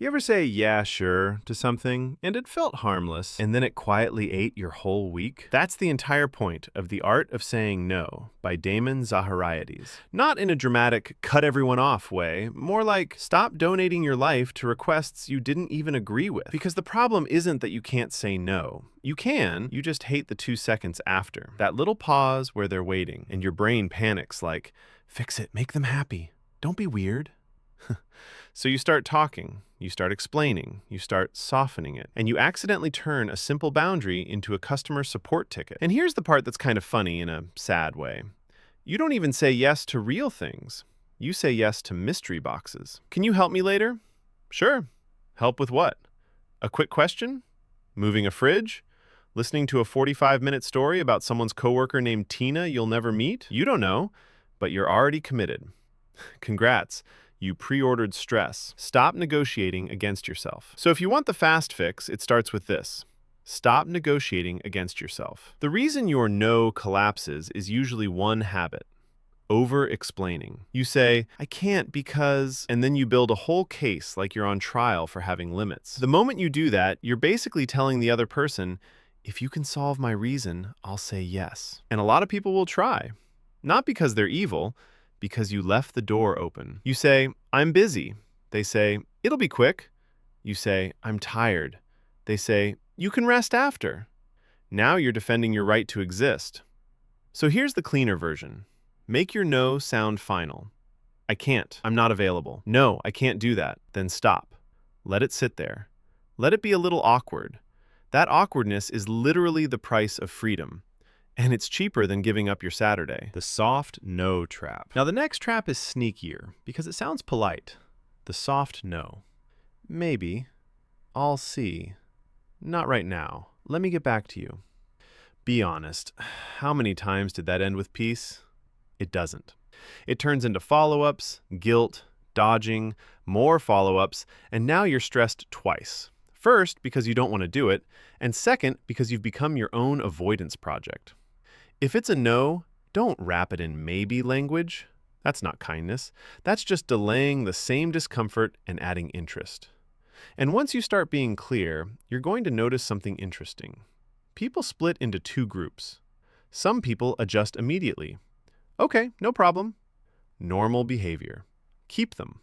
You ever say, yeah, sure, to something, and it felt harmless, and then it quietly ate your whole week? That's the entire point of The Art of Saying No by Damon Zahariades. Not in a dramatic, cut everyone off way, more like, stop donating your life to requests you didn't even agree with. Because the problem isn't that you can't say no. You can, you just hate the 2 seconds after. That little pause where they're waiting, and your brain panics like, fix it, make them happy. Don't be weird. So you start talking, you start explaining, you start softening it, and you accidentally turn a simple boundary into a customer support ticket. And here's the part that's kind of funny in a sad way. You don't even say yes to real things. You say yes to mystery boxes. Can you help me later? Sure. Help with what? A quick question? Moving a fridge? Listening to a 45-minute story about someone's coworker named Tina you'll never meet? You don't know, but you're already committed. Congrats. You pre-ordered stress. Stop negotiating against yourself. So if you want the fast fix, it starts with this. Stop negotiating against yourself. The reason your no collapses is usually one habit: over-explaining. You say, I can't because, and then you build a whole case like you're on trial for having limits. The moment you do that, you're basically telling the other person, if you can solve my reason, I'll say yes. And a lot of people will try. Not because they're evil, because you left the door open. You say, I'm busy. They say, it'll be quick. You say, I'm tired. They say, you can rest after. Now you're defending your right to exist. So here's the cleaner version. Make your no sound final. I can't. I'm not available. No, I can't do that. Then stop. Let it sit there. Let it be a little awkward. That awkwardness is literally the price of freedom. And it's cheaper than giving up your Saturday. The soft no trap. Now the next trap is sneakier because it sounds polite. The soft no. Maybe. I'll see. Not right now. Let me get back to you. Be honest. How many times did that end with peace? It doesn't. It turns into follow-ups, guilt, dodging, more follow-ups, and now you're stressed twice. First, because you don't want to do it, and second, because you've become your own avoidance project. If it's a no, don't wrap it in maybe language. That's not kindness. That's just delaying the same discomfort and adding interest. And once you start being clear, you're going to notice something interesting. People split into 2 groups. Some people adjust immediately. Okay, no problem. Normal behavior. Keep them.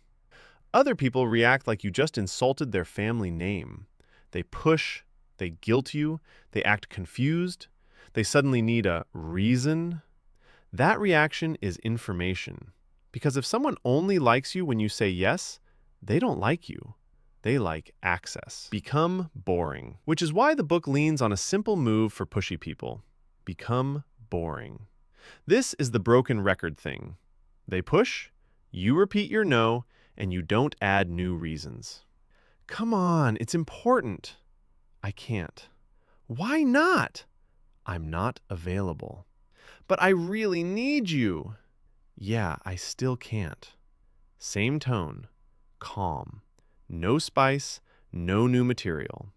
Other people react like you just insulted their family name. They push, they guilt you, they act confused. They suddenly need a reason. That reaction is information. Because if someone only likes you when you say yes, they don't like you. They like access. Become boring. Which is why the book leans on a simple move for pushy people. Become boring. This is the broken record thing. They push, you repeat your no, and you don't add new reasons. Come on, it's important. I can't. Why not? I'm not available. But I really need you. Yeah, I still can't. Same tone. Calm. No spice, no new material.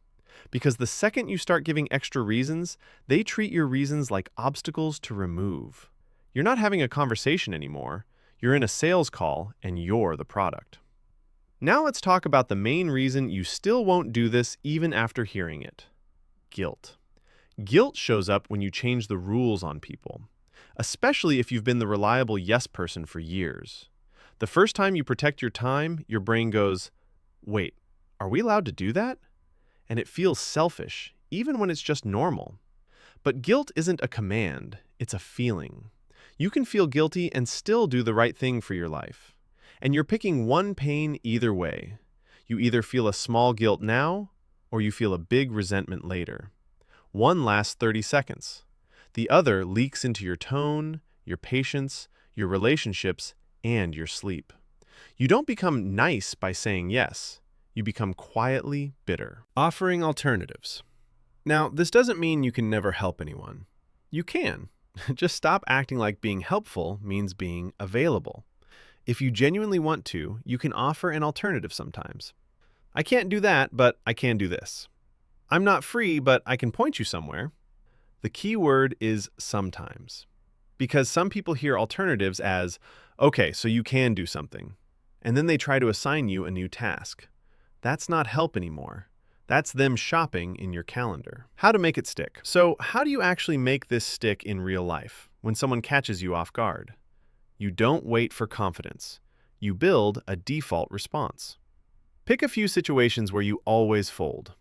Because the second you start giving extra reasons, they treat your reasons like obstacles to remove. You're not having a conversation anymore. You're in a sales call, and you're the product. Now let's talk about the main reason you still won't do this even after hearing it. Guilt. Guilt shows up when you change the rules on people, especially if you've been the reliable yes person for years. The first time you protect your time, your brain goes, wait, are we allowed to do that? And it feels selfish, even when it's just normal. But guilt isn't a command, it's a feeling. You can feel guilty and still do the right thing for your life. And you're picking one pain either way. You either feel a small guilt now, or you feel a big resentment later. One lasts 30 seconds. The other leaks into your tone, your patience, your relationships, and your sleep. You don't become nice by saying yes. You become quietly bitter. Offering alternatives. Now, this doesn't mean you can never help anyone. You can. Just stop acting like being helpful means being available. If you genuinely want to, you can offer an alternative sometimes. I can't do that, but I can do this. I'm not free, but I can point you somewhere. The key word is sometimes. Because some people hear alternatives as, okay, so you can do something. And then they try to assign you a new task. That's not help anymore. That's them shopping in your calendar. How to make it stick. So, how do you actually make this stick in real life when someone catches you off guard? You don't wait for confidence. You build a default response. Pick a few situations where you always fold.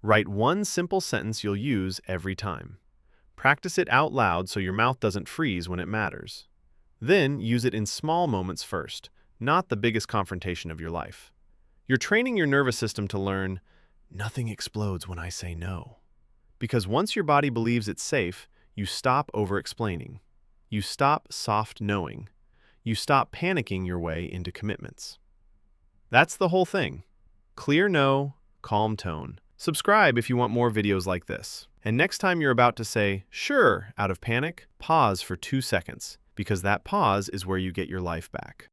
Write one simple sentence you'll use every time. Practice it out loud so your mouth doesn't freeze when it matters. Then use it in small moments first, not the biggest confrontation of your life. You're training your nervous system to learn, nothing explodes when I say no. Because once your body believes it's safe, you stop over-explaining. You stop soft knowing. You stop panicking your way into commitments. That's the whole thing. Clear no, calm tone. Subscribe if you want more videos like this. And next time you're about to say, sure, out of panic, pause for 2 seconds, because that pause is where you get your life back.